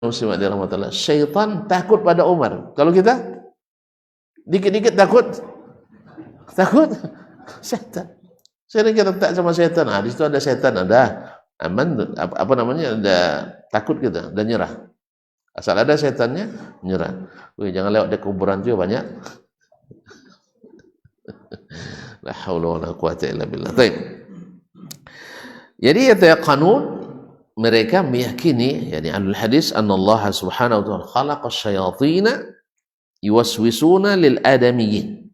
muslimat dirahmatillah, syaitan takut pada Umar. Kalau kita dikit-dikit takut syaitan. Sering kita tak sama syaitan. Di situ ada syaitan, ada aman, apa namanya, ada takut kita, dan nyerah. Asal ada syaitannya, nyerah. Wih, jangan lewat di kuburan juga banyak. La haula wala quwata illa billah. Baik. Jadi yataqanun, mereka meyakini, yani ahlul hadis, anna Allah subhanahu wa ta'ala khalaqa syayatina yuwaswisuna lil adamiyyin.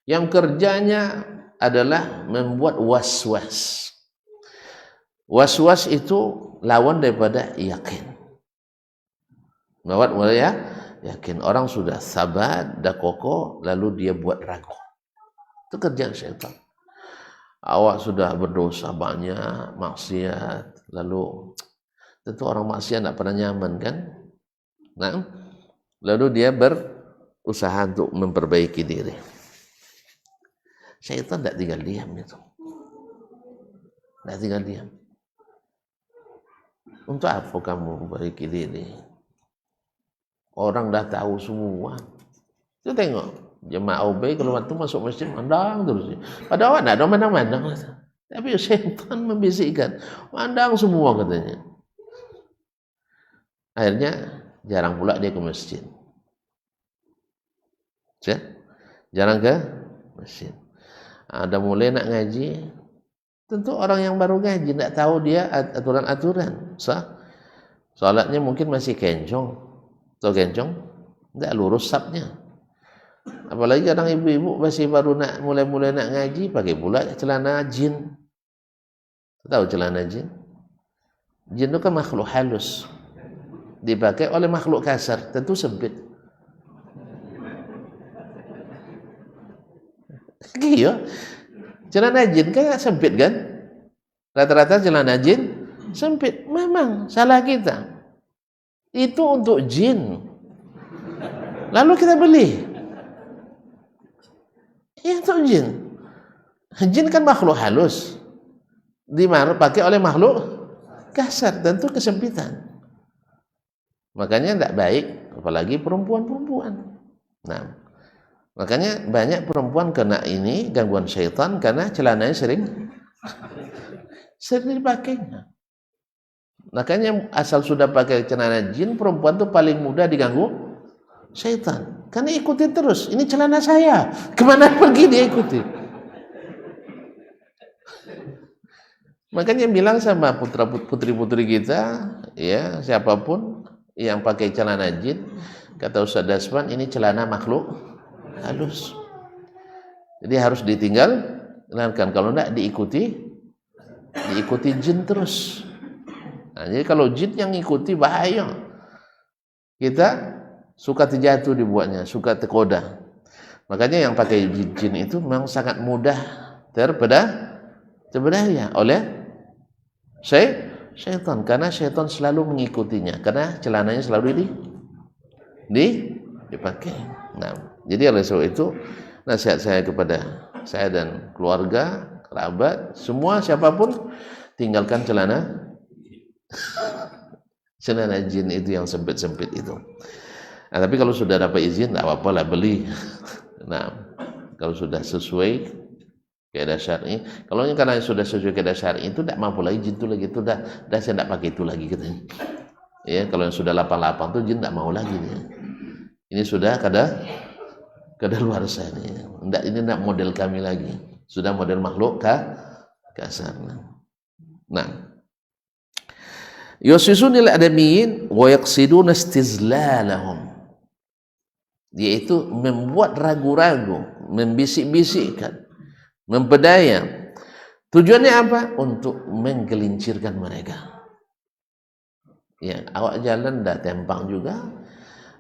Yang kerjanya adalah membuat was-was. Was-was itu lawan daripada yakin. Membuat yakin. Orang sudah sabat, dah kokoh, lalu dia buat ragu. Itu kerjaan syaitan. Awak sudah berdosa banyak, maksiat, lalu tentu orang maksiat tak pernah nyaman kan? Nah, lalu dia berusaha untuk memperbaiki diri. Syaitan tak tinggal diam itu. Tak tinggal diam. Untuk apa kamu memperbaiki diri? Orang dah tahu semua. Kita tengok jemaah OB kalau waktu masuk masjid mandang terus. Padahal awak tak ada mandang-mandang. Tapi syaitan membisikkan, mandang semua katanya. Akhirnya jarang pula dia ke masjid. Jarang ke masjid. Ada mulai nak ngaji, tentu orang yang baru ngaji tak tahu dia aturan-aturan. Salatnya mungkin masih kencong. Tahu kencong? Tak lurus sapnya. Apalagi kadang ibu-ibu masih baru nak mulai nak ngaji, pakai pula celana jin. Tahu celana jin? Jin itu kan makhluk halus, dipakai oleh makhluk kasar, tentu sempit. Iya, celana jin kan sempit kan? Rata-rata celana jin sempit. Memang salah kita. Itu untuk jin. Lalu kita beli. Ya, untuk jin. Jin kan makhluk halus. Dipakai oleh makhluk kasar, tentu kesempitan. Makanya tidak baik, apalagi perempuan-perempuan. Nah, makanya banyak perempuan kena ini gangguan syaitan karena celananya sering dipakainya. Makanya asal sudah pakai celana jin, perempuan tuh paling mudah diganggu syaitan. Karena ikutin terus, ini celana saya, kemana pergi dia ikuti. Makanya bilang sama putri-putri kita, ya siapapun yang pakai celana jin, kata Ustaz Dasman, ini celana makhluk halus. Jadi harus ditinggalkan. Kalau tidak diikuti jin terus. Nah, jadi kalau jin yang ikuti bahaya. Kita suka terjatuh dibuatnya, suka tergoda. Makanya yang pakai jin itu memang sangat mudah terpedaya oleh syaitan, karena syaitan selalu mengikutinya, karena celananya selalu dipakai. Nah, jadi oleh sebab itu nasihat saya kepada saya dan keluarga, kerabat, semua siapapun, tinggalkan celana jin itu yang sempit-sempit itu. Nah, tapi kalau sudah dapat izin, tak apa-apa lah beli. Nah, kalau sudah sesuai kaidah syar'i, kalau karena sudah sesuai kaidah syar'i itu tak mampu lagi jin itu lagi, itu dah saya tak pakai itu lagi katanya. Ya, kalau yang sudah 88 itu jin tak mau lagi dia. Ini sudah kadaluarsa ini. Ini tak model kami lagi. Sudah model makhluk kasar. Nah, yusisunil adamiyin wa yaqsiduna istizlalahum, yaitu membuat ragu-ragu, membisik-bisikkan, mempedaya. Tujuannya apa? Untuk menggelincirkan mereka. Ya, awak jalan dah tempang juga,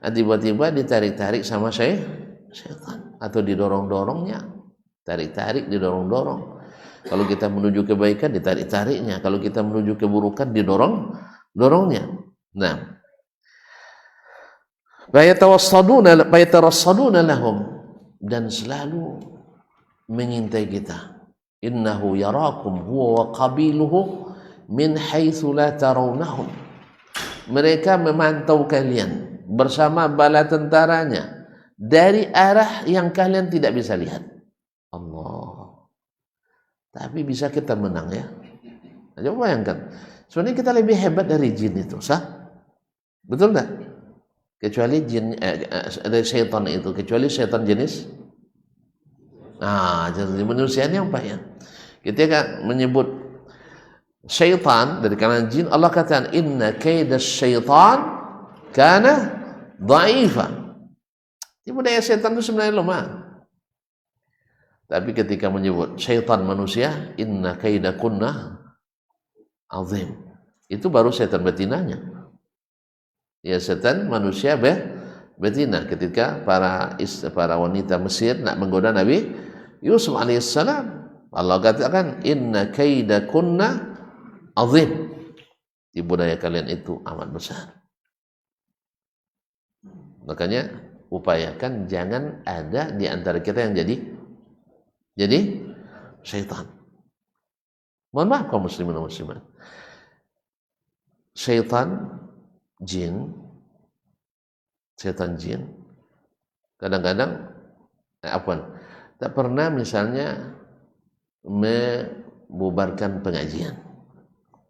tiba-tiba ditarik-tarik sama syaitan, atau didorong-dorongnya, tarik-tarik, didorong-dorong. Kalau kita menuju kebaikan, ditarik-tariknya. Kalau kita menuju keburukan, didorong-dorongnya. Nah, fayatawassaduna lahum, dan selalu mengintai kita. Innahu yarakum huwa wa qabiluhu min haitsu la tarawnahum. mereka memantau kalian bersama bala tentaranya dari arah yang kalian tidak bisa lihat. Allah. Tapi bisa kita menang ya. Coba bayangkan. Sebenarnya kita lebih hebat dari jin itu, sah? Betul enggak? Kecuali jin dari syaitan itu, kecuali syaitan jenis jenis manusianya apa ya? Ketika menyebut syaitan dari kalangan jin, Allah katakan inna kaidas syaitan kana dha'ifa. Tipu daya syaitan itu sebenarnya lemah. Tapi ketika menyebut syaitan manusia, inna kaidakunna azim. Itu baru syaitan betinanya. Ya, syaitan manusia betina ketika para wanita Mesir nak menggoda Nabi Yusuf alaihissalam. Allah katakan inna kaidakunna azim. Tipu daya kalian itu amat besar. Makanya upayakan jangan ada di antara kita yang jadi syaitan. Mohon maaf kaum muslimin dan muslimat. Syaitan jin kadang-kadang tak pernah misalnya membubarkan pengajian.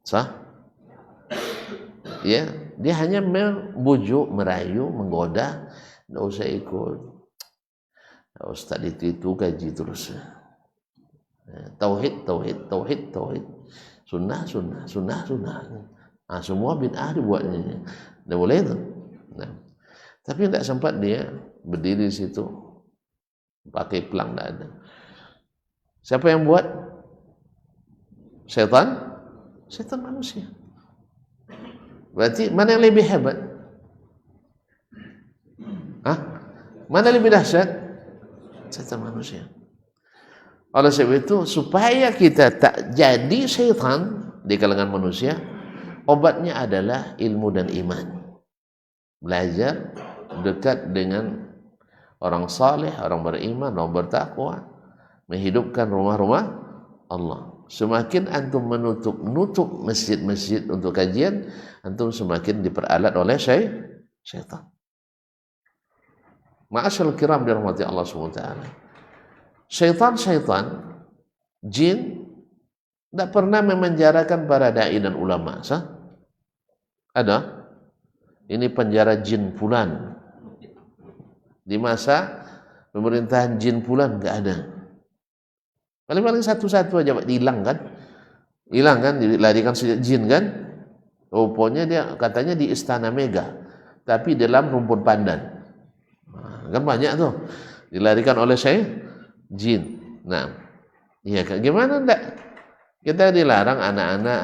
Sah? Ya, dia hanya membujuk, merayu, menggoda, enggak usah ikut. Ustaz itu gaji terus. Tauhid. Sunnah. Semua bid'ah dibuatnya. Tidak boleh itu. Nah, tapi tidak sempat dia berdiri di situ pakai pelang, tidak ada. Siapa yang buat? Setan manusia. Berarti mana yang lebih hebat? Mana lebih dahsyat? Setan manusia. Oleh sebab itu, supaya kita tak jadi syaitan di kalangan manusia, obatnya adalah ilmu dan iman. Belajar dekat dengan orang saleh, orang beriman, orang bertakwa, menghidupkan rumah-rumah Allah. Semakin antum menutup masjid-masjid untuk kajian, antum semakin diperalat oleh syaitan. Ma'asyal kiram dirahmati Allah SWT. Syaitan jin tidak pernah memenjarakan para dai dan ulama. Ada? Ini penjara jin fulan. Di masa pemerintahan jin fulan enggak ada. Paling satu-satu aja hilang kan? Dilarikan jin kan? Rupanya dia katanya di Istana Mega, tapi dalam rumpun pandan. Kan banyak tuh dilarikan oleh jin. Nah, iya kan? Gimana enggak? Kita dilarang anak-anak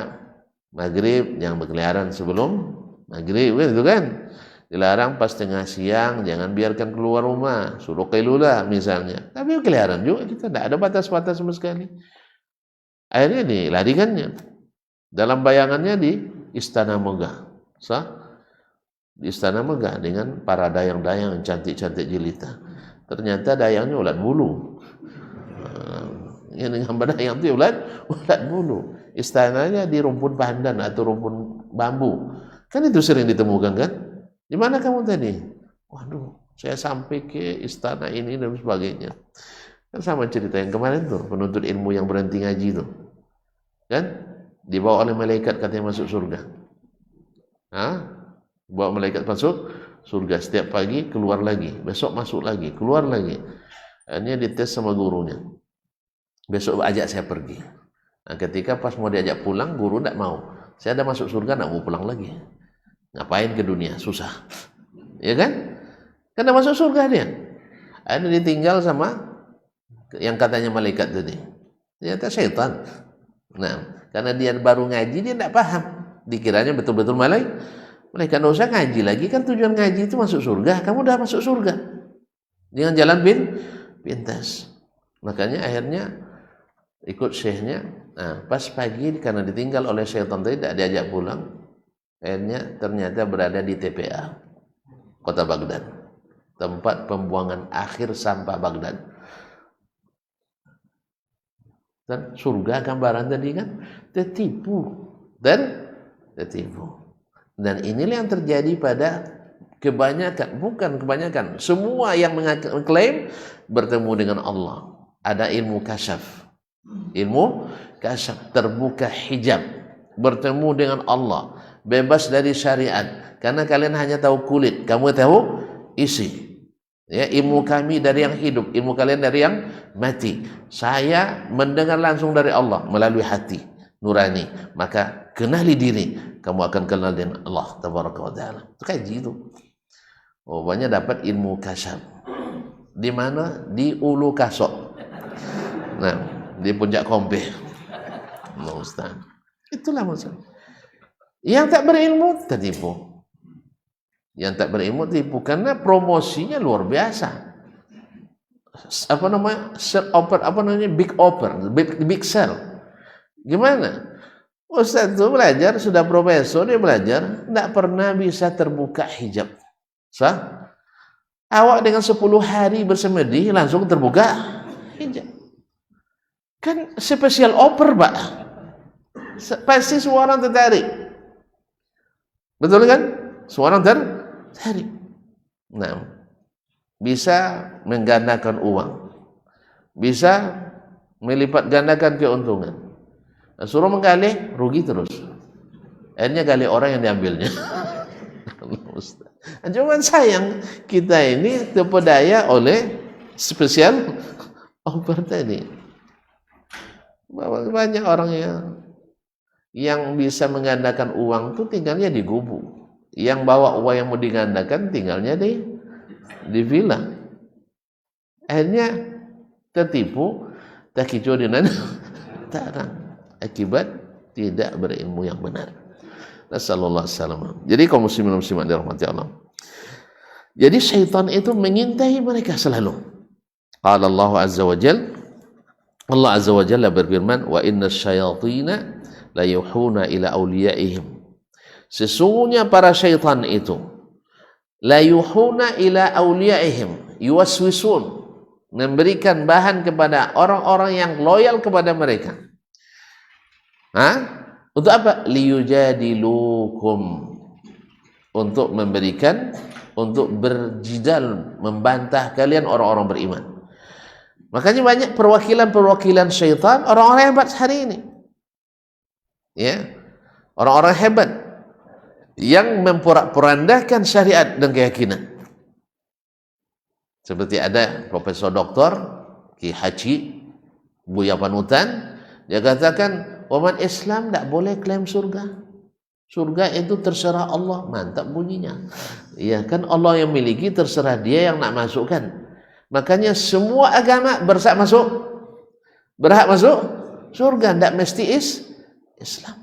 maghrib yang berkeliaran sebelum maghrib, gitu kan? Dilarang pas tengah siang, jangan biarkan keluar rumah, suruh qailulah misalnya. Tapi keliaran juga kita, tidak ada batas-batas sama sekali. Akhirnya dilarikannya. Dalam bayangannya di Istana Megah. Di Istana Megah dengan para dayang-dayang yang cantik-cantik jelita. Ternyata dayangnya ulat bulu. Yang hamba dayang itu ulat bulu. Istananya di rumpun pandan atau rumpun bambu. Kan itu sering ditemukan kan? Di mana kamu tadi? Waduh, saya sampai ke istana ini dan sebagainya. Kan sama cerita yang kemarin tuh, penuntut ilmu yang berhenti ngaji tuh. Kan? Dibawa oleh malaikat katanya masuk surga. Bawa malaikat masuk surga setiap pagi, keluar lagi. Besok masuk lagi, keluar lagi. Akhirnya dites sama gurunya. Besok ajak saya pergi. Nah, ketika pas mau diajak pulang, guru tidak mau. Saya ada masuk surga, tidak mau pulang lagi. Ngapain ke dunia? Susah. Ya kan? Karena masuk surga dia. Akhirnya ditinggal sama yang katanya malaikat tadi. Ternyata syaitan. Nah, karena dia baru ngaji, dia tidak paham. Dikiranya betul-betul malaikat. Tidak usah ngaji lagi. Kan tujuan ngaji itu masuk surga. Kamu udah masuk surga. Dengan jalan pintas. Makanya akhirnya ikut syekhnya. Nah, pas pagi karena ditinggal oleh syaitan tadi, tidak diajak pulang. Akhirnya ternyata berada di TPA kota Baghdad, tempat pembuangan akhir sampah Baghdad. Dan surga gambaran tadi kan tertipu. Dan inilah yang terjadi pada kebanyakan, semua yang mengklaim bertemu dengan Allah. Ada ilmu kasyaf, terbuka hijab, bertemu dengan Allah, bebas dari syariat. Karena kalian hanya tahu kulit, kamu tahu isi. Ya, ilmu kami dari yang hidup, ilmu kalian dari yang mati. Saya mendengar langsung dari Allah melalui hati nurani. Maka kenali diri, kamu akan kenal dengan Allah tabaraka wa taala. Itu kayak gitu. Oh, banyak dapat ilmu kasyaf. Di mana? Di Ulu Kasok. Nah, di Puncak Kompe. Allah Ustaz. Itulah maksud. Yang tak berilmu tertipu. Yang tak berilmu tipu karena promosinya luar biasa. Apa namanya? Big sell. Gimana? Ustaz itu belajar, sudah profesor, dia belajar, tidak pernah bisa terbuka hijab. Sah? Awak dengan 10 hari bersemedi langsung terbuka hijab. Kan spesial offer, Pak. Pasti semua orang tertarik. Betul kan? Semua orang tertarik. Nah, bisa menggandakan uang, bisa melipat gandakan keuntungan. Suruh menggalih, rugi terus. Akhirnya galih orang yang diambilnya. Cuman sayang kita ini terpedaya oleh spesial offer tadi. Banyak orang yang bisa menggandakan uang itu tinggalnya di gubuk. Yang bawa uang yang mau digandakan tinggalnya di villa. Akhirnya tertipu, takijo dengan tarang akibat tidak berilmu yang benar. Nasallallahu alaihi wasallam. Jadi kaum muslimin dan muslimat dirahmati Allah. Jadi syaitan itu mengintai mereka selalu. Qala Allah azza wa jalla, Allah azza wa jalla berfirman, wa inna syayatina la yuhuna ila awliyaihim. Sesungguhnya para syaitan itu la yuhuna ila awliyaihim, yuwaswisun, memberikan bahan kepada orang-orang yang loyal kepada mereka. Untuk apa? Liyujadilukum, untuk memberikan, untuk berjidal, membantah kalian orang-orang beriman. Makanya banyak perwakilan-perwakilan syaitan, orang-orang hebat hari ini. Ya, orang-orang hebat yang memporak-porandakan syariat dan keyakinan. Seperti ada Profesor Doktor Ki Haji Buya Panutan, dia katakan umat Islam tidak boleh klaim surga. Surga itu terserah Allah. Mantap bunyinya. Ya kan, Allah yang miliki, terserah dia yang nak masukkan. Makanya semua agama berhak masuk surga, tidak mesti Islam.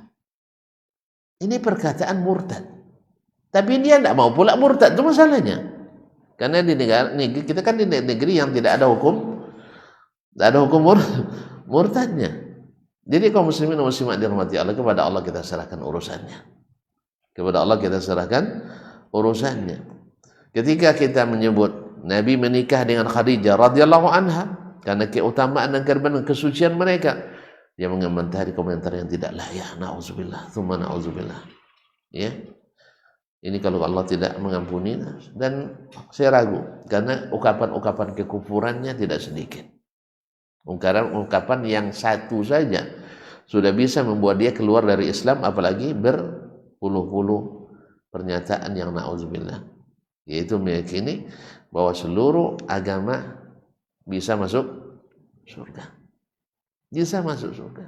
Ini perkataan murtad. Tapi dia tidak mau pula murtad, itu masalahnya. Karena di negara kita kan di negeri yang tidak ada hukum murtadnya. Jadi kaum muslimin dan muslimat dirahmati Allah, kepada Allah kita serahkan urusannya. Kepada Allah kita serahkan urusannya. Ketika kita menyebut Nabi menikah dengan Khadijah radhiyallahu anha karena keutamaan dan kesucian mereka, dia mengomentari komentar yang tidak layak. Na'udzubillah, tsumma na'udzubillah. Ya. Ini kalau Allah tidak mengampuni, dan saya ragu karena ukapan-ukapan kekufurannya tidak sedikit. Ungkapan yang satu saja sudah bisa membuat dia keluar dari Islam, apalagi berpuluh-puluh pernyataan yang na'udzubillah, yaitu meyakini bahwa seluruh agama bisa masuk surga. Bisa masuk surga.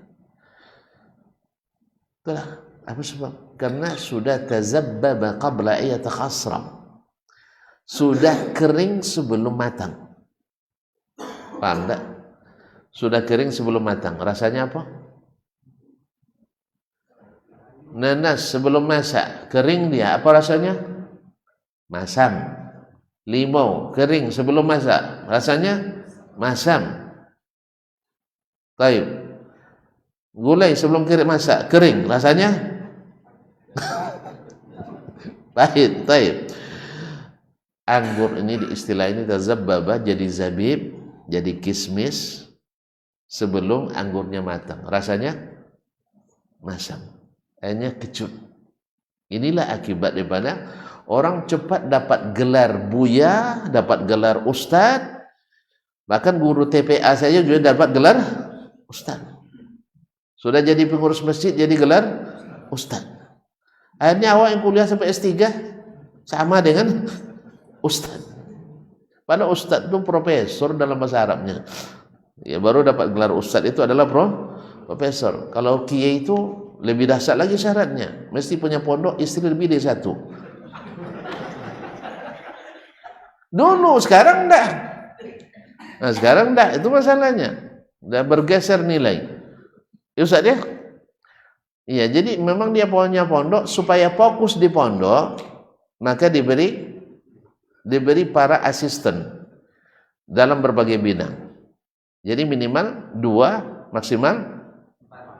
Itulah apa sebab? Karena sudah tazabbaba qabla ayatakhasram. Sudah kering sebelum matang. Paham tak? Sudah kering sebelum matang. Rasanya apa? Nanas sebelum masak, kering dia. Apa rasanya? Masam. Limau kering sebelum masak, rasanya masam. Taib. Gulai sebelum masak, kering, rasanya pahit. Taib. Anggur ini, di istilah ini tazabbaba, jadi zabib, jadi kismis sebelum anggurnya matang, rasanya masam. Akhirnya kecut. Inilah akibat daripada orang cepat dapat gelar buya, dapat gelar ustaz, bahkan guru TPA saja juga dapat gelar ustaz. Sudah jadi pengurus masjid jadi gelar ustaz. Akhirnya awak yang kuliah sampai S3 sama dengan ustaz. Padahal ustaz itu profesor dalam bahasa Arabnya. Ya, baru dapat gelar ustaz itu adalah profesor. Kalau kiai itu lebih dahsyat lagi syaratnya, mesti punya pondok, istri lebih dari satu. Dulu, sekarang enggak. Nah, sekarang enggak, itu masalahnya. Udah bergeser nilai. Ya Ustaz ya? Iya, jadi memang dia punya pondok, supaya fokus di pondok, maka diberi para asisten dalam berbagai bidang. Jadi minimal 2, maksimal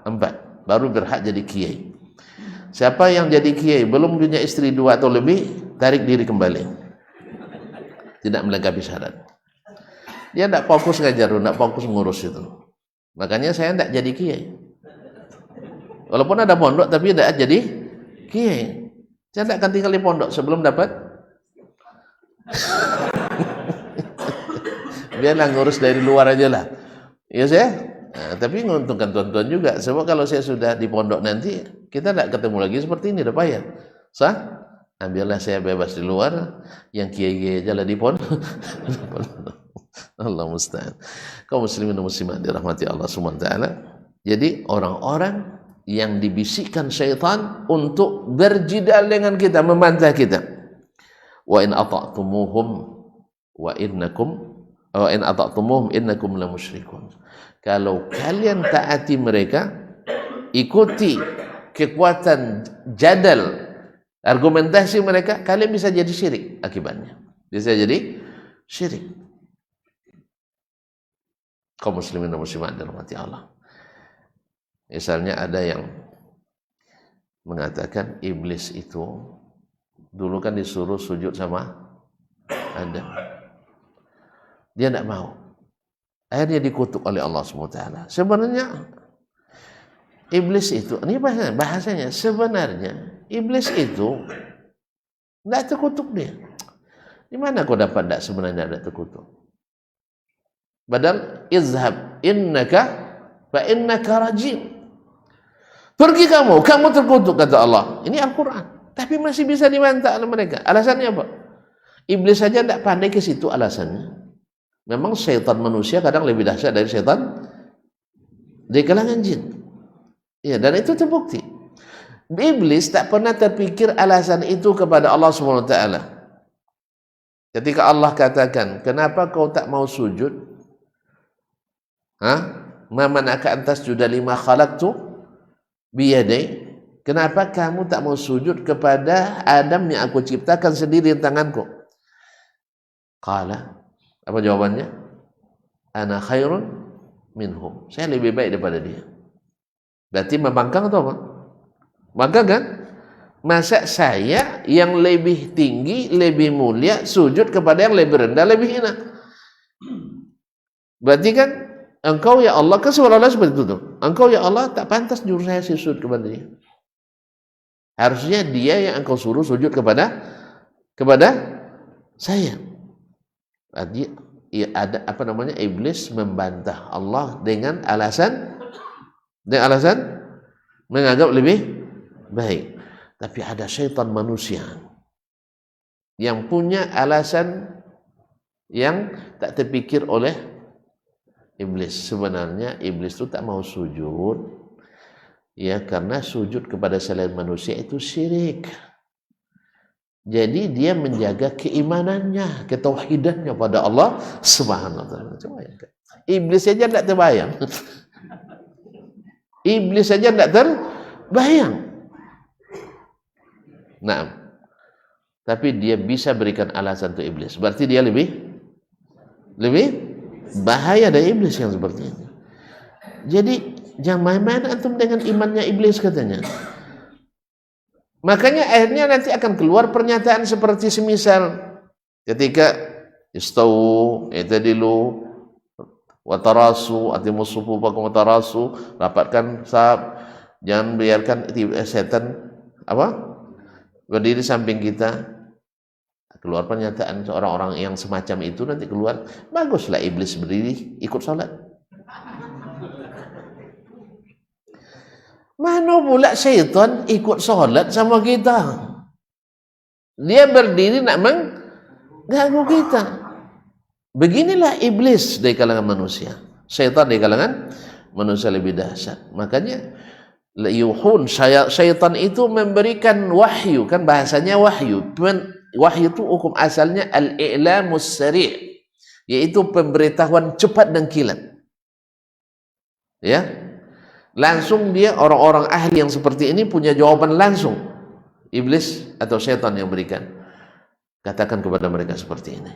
4. Baru berhak jadi kiai. Siapa yang jadi kiai belum punya istri 2 atau lebih, tarik diri kembali. Tidak melengkapi syarat. Dia tidak fokus ngajar, tidak fokus ngurus itu. Makanya saya tidak jadi kiai. Walaupun ada pondok, tapi tidak jadi kiai. Saya tidak akan tinggal di pondok sebelum dapat. Biarlah ngurus dari luar aja lah. Ya saya. Nah, tapi menguntungkan tuan-tuan juga. Sebab kalau saya sudah di pondok nanti, kita tidak ketemu lagi seperti ini, udah payah. Sah? Nah, biarlah saya bebas di luar, yang kiai-kiai aja lah di pondok. Allah musta'an. Kaum muslimin dan muslimat dirahmati Allah Subhanahu wa taala. Jadi orang-orang yang dibisikkan syaitan untuk berjidal dengan kita, membantah kita. Wa in ata'tumuhum wa in ata'tumuhum innakum lamusyrikun. Kalau kalian taati mereka, ikuti kekuatan jadal, argumentasi mereka, kalian bisa jadi syirik akibatnya. Bisa jadi syirik. Kaum muslimin dan muslimat dirahmati Allah. Misalnya ada yang mengatakan iblis itu dulu kan disuruh sujud sama Adam. Dia tidak mau. Akhirnya dikutuk oleh Allah SWT. Sebenarnya iblis itu, ini bahasanya, sebenarnya iblis itu tidak terkutuk dia. Di mana kau dapat tidak sebenarnya tidak terkutuk? Padahal izhab innaka fa innaka rajim. Pergi kamu terkutuk kata Allah. Ini Al-Quran. Tapi masih bisa dibantah oleh mereka. Alasannya apa? Iblis saja tidak pandai ke situ alasannya. Memang syaitan manusia kadang lebih dahsyat dari syaitan di kalangan jin. Ya, dan itu terbukti. Iblis tak pernah terpikir alasan itu kepada Allah SWT. Ketika Allah katakan, kenapa kau tak mau sujud? Ma mana'aka an tasjuda lima khalaqtu biyadai? Kenapa kamu tak mau sujud kepada Adam yang aku ciptakan sendiri di tanganku? Qala, apa jawabannya? Ana khairun minhum. Saya lebih baik daripada dia. Berarti membangkang atau apa? Bangkang kan? Masa saya yang lebih tinggi, lebih mulia, sujud kepada yang lebih rendah, lebih hina? Berarti kan engkau ya Allah, kan seolah-olah seperti itu tuh. Engkau ya Allah tak pantas nyuruh saya sujud kepada dia. Harusnya dia yang engkau suruh sujud kepada saya. Berarti ya ada iblis membantah Allah dengan alasan menganggap lebih baik. Tapi ada syaitan manusia yang punya alasan yang tak terpikir oleh iblis. Sebenarnya iblis itu tak mau sujud ya karena sujud kepada selain manusia itu syirik. Jadi dia menjaga keimanannya, ketauhidannya pada Allah Subhanahu wa taala. Coba ya. Iblis saja tidak terbayang. Iblis saja tidak terbayang. Nah, tapi dia bisa berikan alasan untuk iblis. Berarti dia lebih bahaya dari iblis yang seperti ini. Jadi jangan main-main antum dengan imannya iblis katanya. Makanya akhirnya nanti akan keluar pernyataan seperti semisal ketika istau i'tadilu wa tarasu atimus sufufakum wa tarasu, rapatkan saf, jangan biarkan setan berdiri samping kita, keluar pernyataan seorang orang yang semacam itu, nanti keluar, baguslah iblis berdiri ikut sholat. Mana pula syaitan ikut sholat sama kita? Dia berdiri nak mengganggu kita. Beginilah iblis dari kalangan manusia, syaitan dari kalangan manusia lebih dahsyat. Makanya yuhun, syaitan itu memberikan wahyu, kan bahasanya wahyu. Wahyu itu hukum asalnya al-i'lamus sari', yaitu pemberitahuan cepat dan kilat. Ya, langsung dia, orang-orang ahli yang seperti ini punya jawaban langsung. Iblis atau syaitan yang berikan, katakan kepada mereka seperti ini.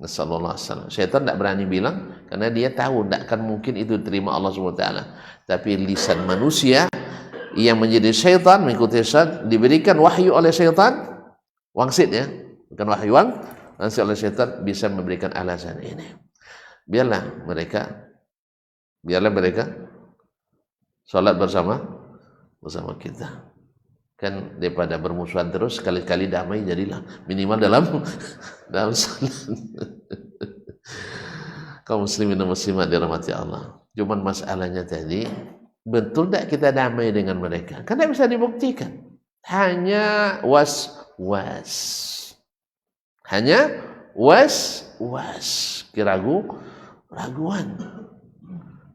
Nasallallahu alaihi wasallam. Syaitan tidak berani bilang karena dia tahu tidak akan mungkin itu diterima Allah Subhanahu wa taala. Tapi lisan manusia yang menjadi syaitan, mengikuti syaitan, diberikan wahyu oleh syaitan, wangsit ya, bukan wahyu wangsit oleh syaitan, bisa memberikan alasan ini. Biarlah mereka salat bersama kita. Kan daripada bermusuhan terus, sekali-kali damai jadilah, minimal dalam salat. Kaum muslimin dan muslimat dirahmati Allah. Cuman masalahnya tadi, betul tak kita damai dengan mereka? Kan tidak bisa dibuktikan. Hanya was-was. Hanya was-was. Keraguan.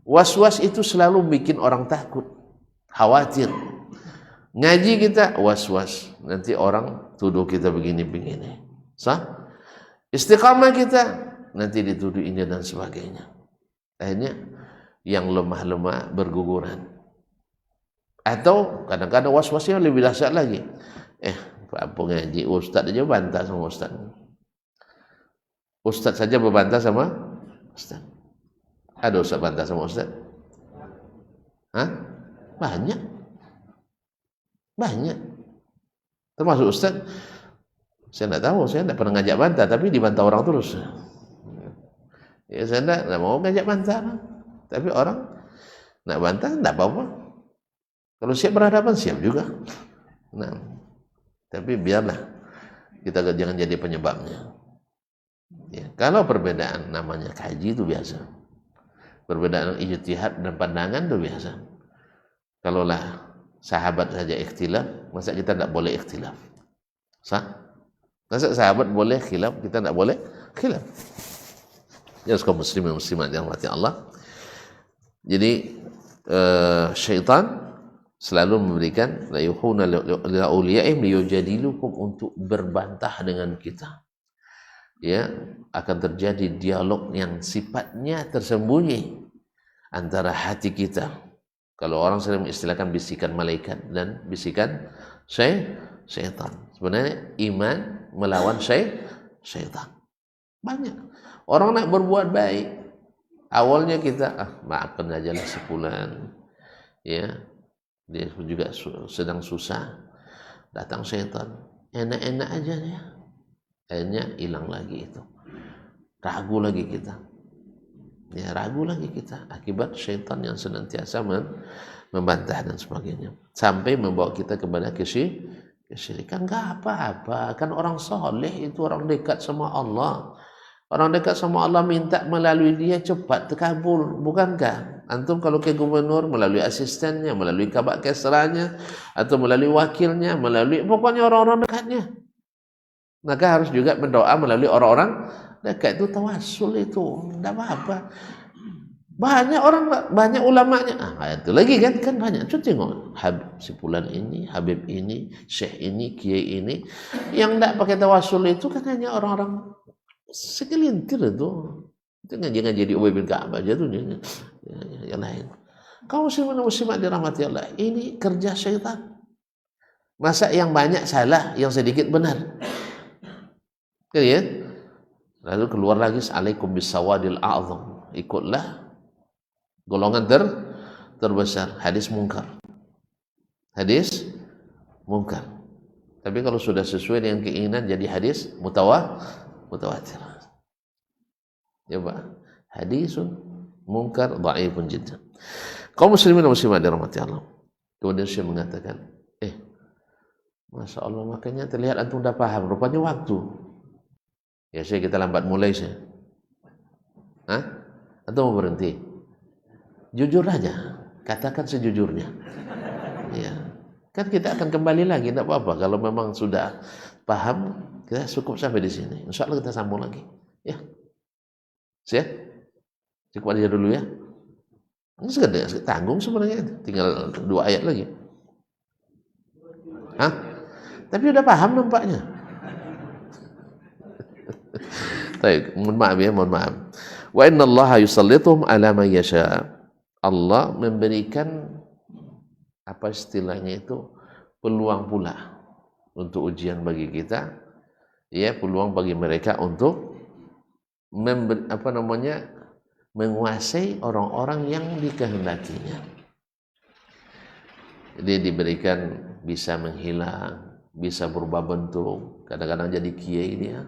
Was-was itu selalu bikin orang takut, khawatir. Ngaji kita was-was, nanti orang tuduh kita begini-begini. Sah? Istiqamah kita nanti dituduh ini dan sebagainya. Akhirnya yang lemah-lemah berguguran. Atau kadang-kadang was-wasnya lebih dahsyat lagi. Apa ngaji ustaz aja bantah sama ustaz. Ustaz saja berbantah sama ustaz. Ada ustaz bantah sama ustaz? Hah? Banyak. Termasuk ustaz. Saya tidak tahu, saya tidak pernah ngajak bantah, tapi dibantah orang terus. Ya, saya tidak mau ngajak bantah, tapi orang nak bantah tidak apa-apa. Kalau siap berhadapan, siap juga. Nah, tapi biarlah kita jangan jadi penyebabnya. Ya, kalau perbedaan namanya kaji itu biasa. Perbedaan ijtihad dan pandangan itu biasa. Kalaulah sahabat saja ikhtilaf, masa kita tidak boleh ikhtilaf? Sah? Masa sahabat boleh khilaf, kita tidak boleh khilaf? Ya, kaum muslimin dan muslimat yang dirahmati Allah. Jadi syaitan selalu memberikan la yuhuna lil awliyaihim liyujadilukum, untuk berbantah dengan kita. Ya, akan terjadi dialog yang sifatnya tersembunyi antara hati kita. Kalau orang sering mengistilahkan bisikan malaikat dan bisikan syaitan. Sebenarnya iman melawan syaitan. Banyak orang nak berbuat baik, awalnya kita maafkan aja lah sebulan, ya, dia juga sedang susah, datang syaitan, enak-enak aja ya, akhirnya hilang lagi itu, ragu lagi kita. Ya, ragu lagi kita akibat syaitan yang senantiasa membantah dan sebagainya, sampai membawa kita kepada kesyirikan. Enggak apa-apa, kan orang soleh itu orang dekat sama Allah. Orang dekat sama Allah minta melalui dia cepat terkabul, bukankah? Antum kalau ke gubernur melalui asistennya, melalui kabak kesranya, atau melalui wakilnya, pokoknya orang-orang dekatnya. Maka harus juga berdoa melalui orang-orang dekat. Itu tawassul, itu tidak apa-apa. Banyak ulamanya. Itu lagi kan banyak. Coba tengok Habib si fulan ini, Habib ini, Syekh ini, Kiai ini, yang tidak pakai tawassul itu kan hanya orang-orang segelintir itu. Itu jangan jadi Ubay bin Ka'ab aja tuh, yang lain. Kaum muslimin muslimat dirahmati Allah, ini kerja syaitan. Masa yang banyak salah, yang sedikit benar. Ya? Lalu keluar lagi, alaikum bisawadil a'zam, ikutlah golongan terbesar. Hadis mungkar. Tapi kalau sudah sesuai dengan keinginan jadi hadis mutawatir. Ya Pak, hadisun mungkar dhaifun jiddan. Kaum muslimin dan muslimat dirahmati Allah. Kemudian Syekh mengatakan, Masya Allah, makanya terlihat antum udah paham. Rupanya waktu. Ya saya kita lambat mulai saya. Hah? Atau mau berhenti? Jujur aja. Katakan sejujurnya. Ya. Kan kita akan kembali lagi, tidak apa-apa. Kalau memang sudah paham, kita cukup sampai di sini. Insya Allah kita sambung lagi. Ya. Siap? Cukup aja dulu ya. Ini sekedar tanggung sebenarnya. Tinggal 2 ayat lagi. Hah? Tapi udah paham nampaknya. Baik, mohon maaf ya, mohon maaf. Wa inna Allah yusallituhum ala man yasha. Allah memberikan apa istilahnya itu peluang pula untuk ujian bagi kita, ya peluang bagi mereka untuk menguasai orang-orang yang dikehendakinya. Jadi diberikan bisa menghilang, bisa berubah bentuk, kadang-kadang jadi kiai dia.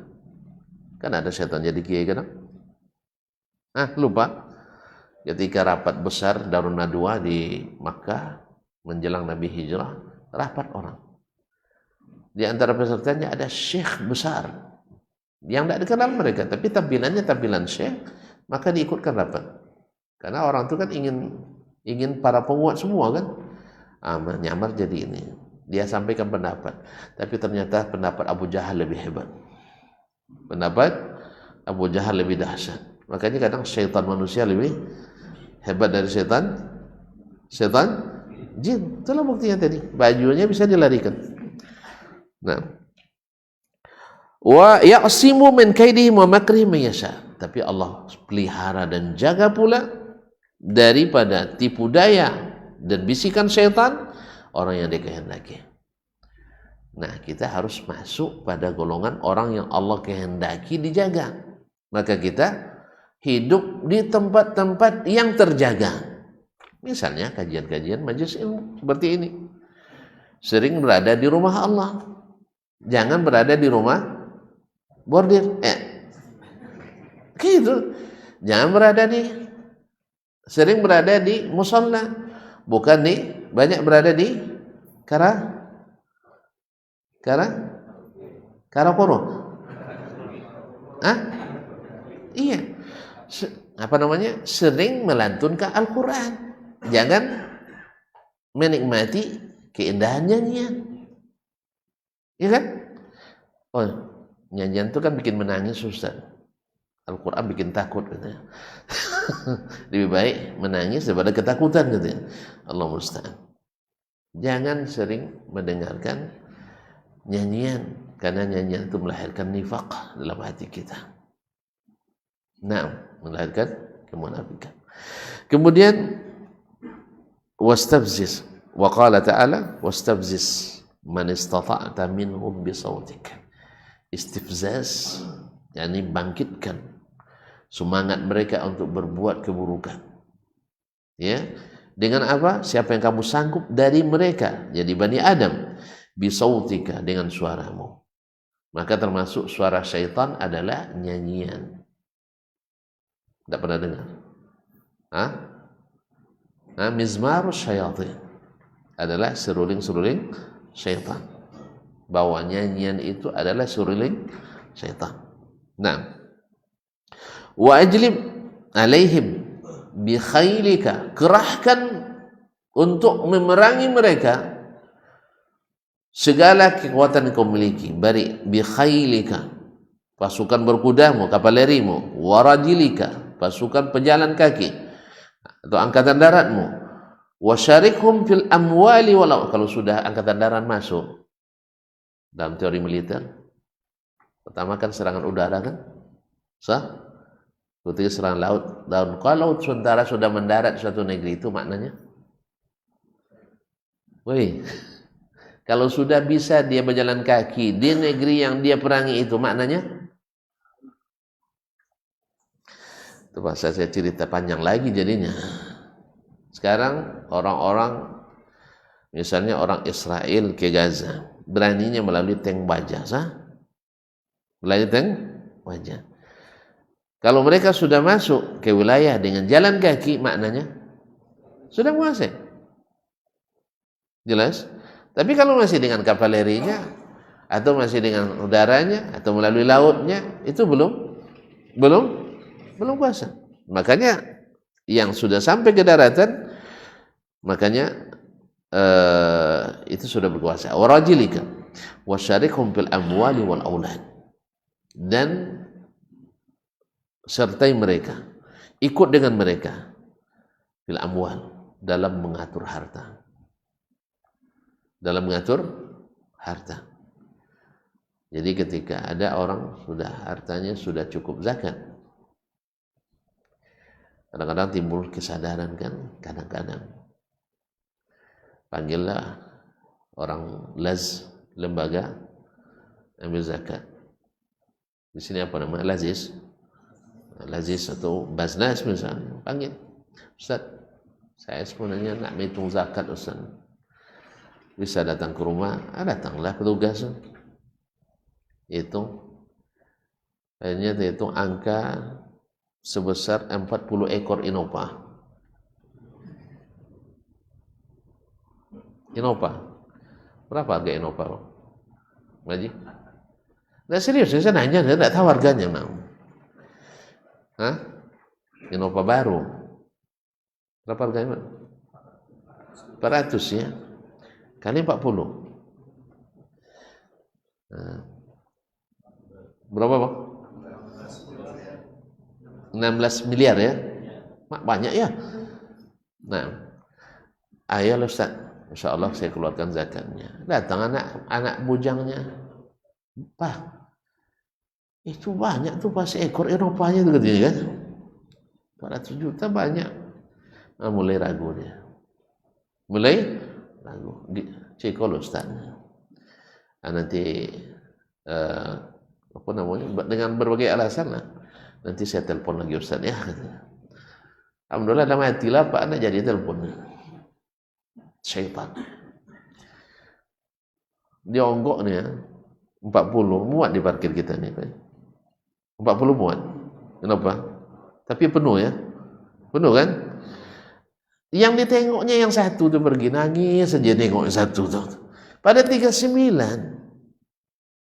Kan ada setan jadi kiai kadang. Lupa. Ketika rapat besar Darun Nadwa di Makkah menjelang Nabi hijrah, rapat orang. Di antara pesertanya ada syekh besar yang tidak dikenal mereka, tapi tampilannya tampilan syekh, maka diikutkan rapat. Karena orang itu kan ingin para penguat semua kan, nyamar jadi ini. Dia sampaikan pendapat, tapi ternyata pendapat Abu Jahal lebih hebat. Pendapat Abu Jahal lebih dahsyat. Makanya kadang syaitan manusia lebih hebat dari syaitan jin. Itulah buktinya tadi. Bajunya bisa dilarikan. Nah, wa ya'simu min kaidihim wa makrihim yasha. Tapi Allah pelihara dan jaga pula daripada tipu daya dan bisikan syaitan orang yang dikehendaki. Nah, kita harus masuk pada golongan orang yang Allah kehendaki dijaga. Maka kita hidup di tempat-tempat yang terjaga. Misalnya kajian-kajian majelis ilmu seperti ini. Sering berada di rumah Allah. Jangan berada di rumah bordir. Gitu. Jangan sering berada di musalla. Bukan banyak berada di Karakoro. Iya. Sering melantunkan Al-Quran. Jangan menikmati keindahan nyanyian. Iya kan? Nyanyian itu kan bikin menangis, Ustaz. Al-Quran bikin takut katanya. Lebih baik menangis daripada ketakutan katanya. Allah musta'an. Jangan sering mendengarkan nyanyian, karena nyanyian itu melahirkan nifaq dalam hati kita. Melahirkan kemunafikan. Kemudian wastabziz, wa qala ta'ala wastabziz man istata'ta minhum bisautik. Istifzaz yakni bangkitkan semangat mereka untuk berbuat keburukan. Ya, dengan apa? Siapa yang kamu sanggup dari mereka, jadi Bani Adam, bisautika, dengan suaramu. Maka termasuk suara syaitan adalah nyanyian. Tidak pernah dengar? Mizmarus syayatin adalah seruling-seruling syaitan. Bahwa nyanyian itu adalah seruling syaitan. Wa ajlib alaihim bi khailika, kerahkan untuk memerangi mereka segala kekuatan yang kau miliki. Bari bi khailika, pasukan berkudamu, kavalerimu, warajilika, pasukan pejalan kaki atau angkatan daratmu, wasyarikhum fil amwali walau. Kalau sudah angkatan darat masuk dalam teori militer, pertama kan serangan udara kan, ketika serangan laut. Dan kalau tentara sudah mendarat di suatu negeri, itu maknanya, kalau sudah bisa dia berjalan kaki di negeri yang dia perangi, itu maknanya, itu bahasa saya cerita panjang lagi jadinya. Sekarang orang-orang, misalnya orang Israel ke Gaza, beraninya melalui tank baja, melalui tank baja. Kalau mereka sudah masuk ke wilayah dengan jalan kaki, maknanya sudah menguasai. Jelas? Tapi kalau masih dengan kavalerinya, atau masih dengan udaranya, atau melalui lautnya, itu belum puasa. Makanya yang sudah sampai ke daratan, makanya itu sudah berkuasa. Warajilika wasyarikhum fil amwali wal aulad, dan sertai mereka, ikut dengan mereka fil amwal, dalam mengatur harta, Jadi ketika ada orang sudah hartanya sudah cukup zakat, kadang-kadang timbul kesadaran kan, kadang-kadang panggillah orang lembaga ambil zakat. Di sini apa namanya? Lazis atau Basnas misalnya, panggil, Ustaz, saya sebenarnya nak menghitung zakat Ustaz. Bisa datang ke rumah, datanglah petugas, hitung. Akhirnya hitung angka sebesar 40 ekor Innova. Berapa harga Innova? Ngaji? Nggak serius, saya nanya, saya nggak tahu harganya, Mang. Innova baru. Berapa harganya, Mang? 400 ya. Kali 40. Berapa, Bang? 16 miliar ya? Banyak ya? Nah, ayo Ustaz, insya Allah saya keluarkan zakatnya. Datang anak bujangnya, Pak, itu banyak tuh pas ekor Eropanya tuh katanya kan, 400 juta banyak. Mulai ragu dia, cekol Ustaz. Nanti apa namanya, dengan berbagai alasan lah, nanti saya telepon lagi Ustaz ya. Alhamdulillah dah matilah Pak, anak jadi telepon. Syaitan. Dia onggok nih ya, 40 muat di parkir kita nih. 40 muat. Kenapa? Tapi penuh ya. Penuh kan? Yang ditengoknya yang satu tuh pergi nangis saja nengok yang satu tuh. Pada 39.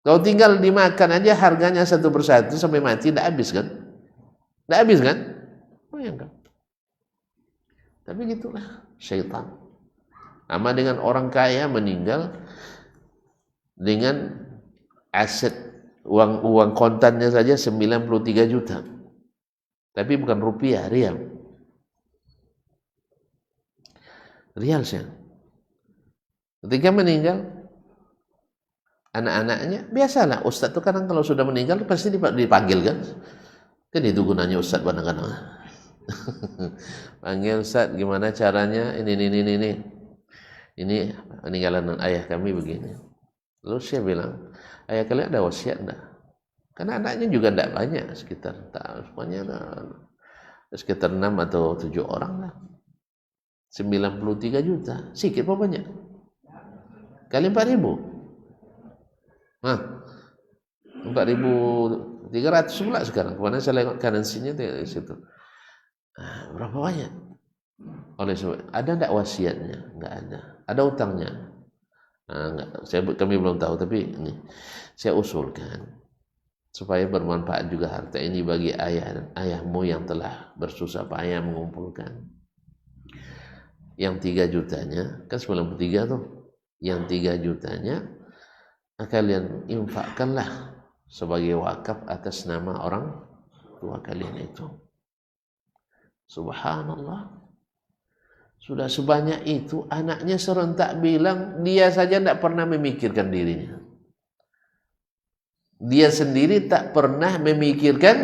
Kalau tinggal dimakan aja harganya satu persatu sampai mati, tidak habis kan? Tidak habis kan? Bayangkan. Tapi gitulah syaitan. Sama dengan orang kaya meninggal dengan aset uang kontannya saja 93 juta. Tapi bukan rupiah, rial. Rial sih. Ketika meninggal, anak-anaknya, biasalah Ustadz itu kadang kalau sudah meninggal pasti dipanggil kan. Kan itu gunanya Ustadz kadang-kadang. Panggil Ustadz, gimana caranya ini peninggalan ayah kami begini. Lalu saya bilang, ayah kalian ada wasiat enggak? Karena anaknya juga enggak banyak, semuanya sekitar 6 atau 7 orang lah. 93 juta, sedikit apa banyak? Kali 4.000. 4.300 pula sekarang. Kemana saya lihat currency-nya di situ. Berapa banyak? Oleh sebab ada enggak wasiatnya? Enggak ada. Ada utangnya? Enggak. Kami belum tahu, tapi ini saya usulkan supaya bermanfaat juga harta ini bagi ayah dan ayahmu yang telah bersusah payah mengumpulkan. Yang 3 jutanya, kan 93 tuh. Yang 3 jutanya kalian infakkanlah sebagai wakaf atas nama orang tua kalian itu. Subhanallah. Sudah sebanyak itu, anaknya serentak bilang dia saja tidak pernah memikirkan dirinya. Dia sendiri tak pernah memikirkan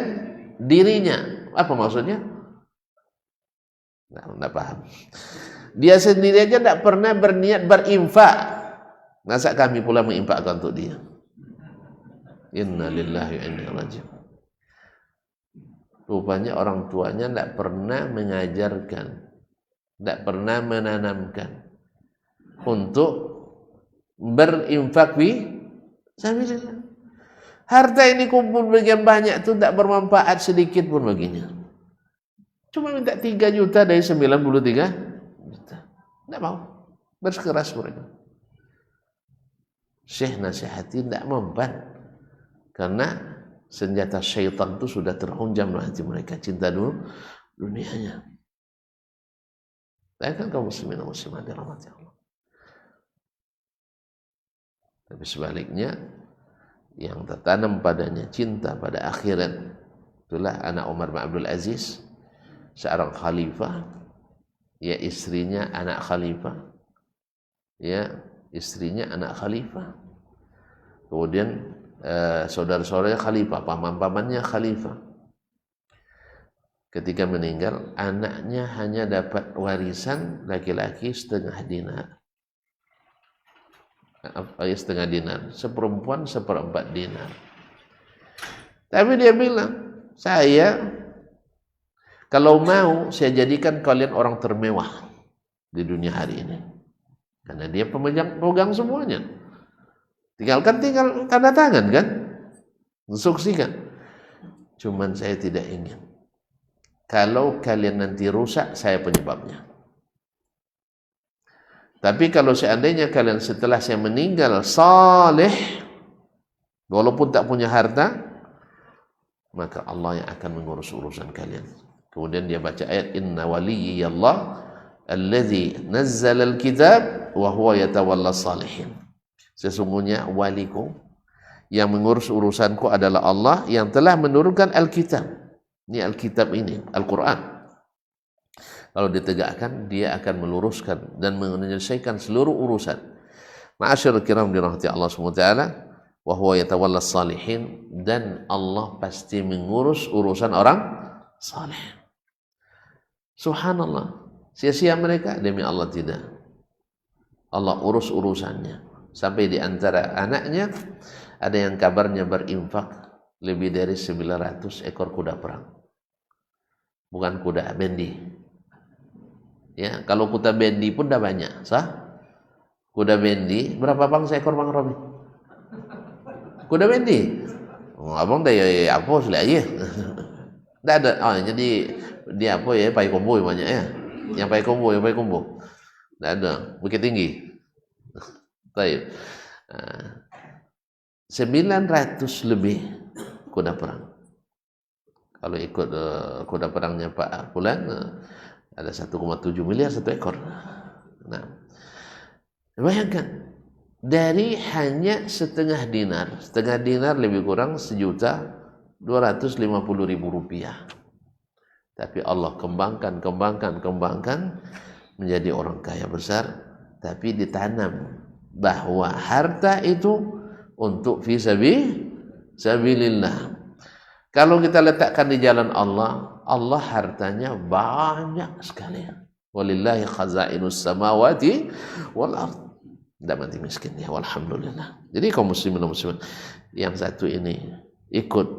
dirinya. Apa maksudnya? Tidak paham. Dia sendiri aja tidak pernah berniat berinfak. Masa kami pula menginfakkan untuk dia? Inna lillahi wa inna ilaihi raji'un. Rupanya orang tuanya tidak pernah mengajarkan, tidak pernah menanamkan untuk berinfak fisabilillah. Harta ini kumpul bagian banyak itu tidak bermanfaat sedikit pun baginya. Cuma minta 3 juta dari 93 juta. Tidak mau. Bersikeras mereka. Syekh nasihati tidak mempan, karena senjata syaitan itu sudah terhunjam dalam hati mereka, cinta dunianya. Saya kan kaum muslimin dan muslimat dirahmati Allah. Tapi sebaliknya, yang tertanam padanya cinta pada akhirat, itulah anak Umar bin Abdul Aziz, seorang khalifah, ya istrinya anak khalifah, ya istrinya anak khalifah, kemudian saudara-saudaranya khalifah, paman-pamannya khalifah. Ketika meninggal, anaknya hanya dapat warisan laki-laki setengah dinar, seperempuan seperempat dinar. Tapi dia bilang, saya kalau mau, saya jadikan kalian orang termewah di dunia hari ini, karena dia pemegang semuanya. Tinggal tanda tangan kan, instruksikan. Cuman saya tidak ingin, kalau kalian nanti rusak, saya penyebabnya. Tapi kalau seandainya kalian setelah saya meninggal saleh, walaupun tak punya harta, maka Allah yang akan mengurus urusan kalian. Kemudian dia baca ayat, inna waliyyallah alladzi nazzala alkitab wa huwa yatawalla salihin. Sesungguhnya waliku yang mengurus urusanku adalah Allah yang telah menurunkan Alkitab. Ini Alkitab ini, Al-Quran. Kalau ditegakkan, dia akan meluruskan dan menyelesaikan seluruh urusan. Ma'asyarul kiram dirahmati Allah SWT, wa huwa yatawalla salihin, dan Allah pasti mengurus urusan orang saleh. Subhanallah, sia-sia mereka? Demi Allah tidak. Allah urus urusannya. Sampai di antara anaknya ada yang kabarnya berinfak lebih dari 900 ekor kuda perang. Bukan kuda bendi. Ya, kalau kuda bendi pun dah banyak, sah? Kuda bendi berapa bang seekor Bang Robi? Kuda bendi? Oh, abang dah ya apa sudah aja. Dah ada. Oh, jadi dia apa ya? Pai kombo banyak ya. Yang pai kombo. Dah ada. Bukit Tinggi. Baik. 900 lebih kuda perang. Kalau ikut kuda perangnya Pak Fulan, ada 1,7 miliar satu ekor. Nah, bayangkan, dari hanya setengah dinar lebih kurang 1.250.000 rupiah. Tapi Allah kembangkan menjadi orang kaya besar. Tapi ditanam bahwa harta itu untuk fi sabilillah. Kalau kita letakkan di jalan Allah, Allah hartanya banyak sekali. Walillahi khazainus samawati wal ard. Tidak mati miskin ya, walhamdulillah. Jadi kaum muslimin dan muslimat yang satu ini ikut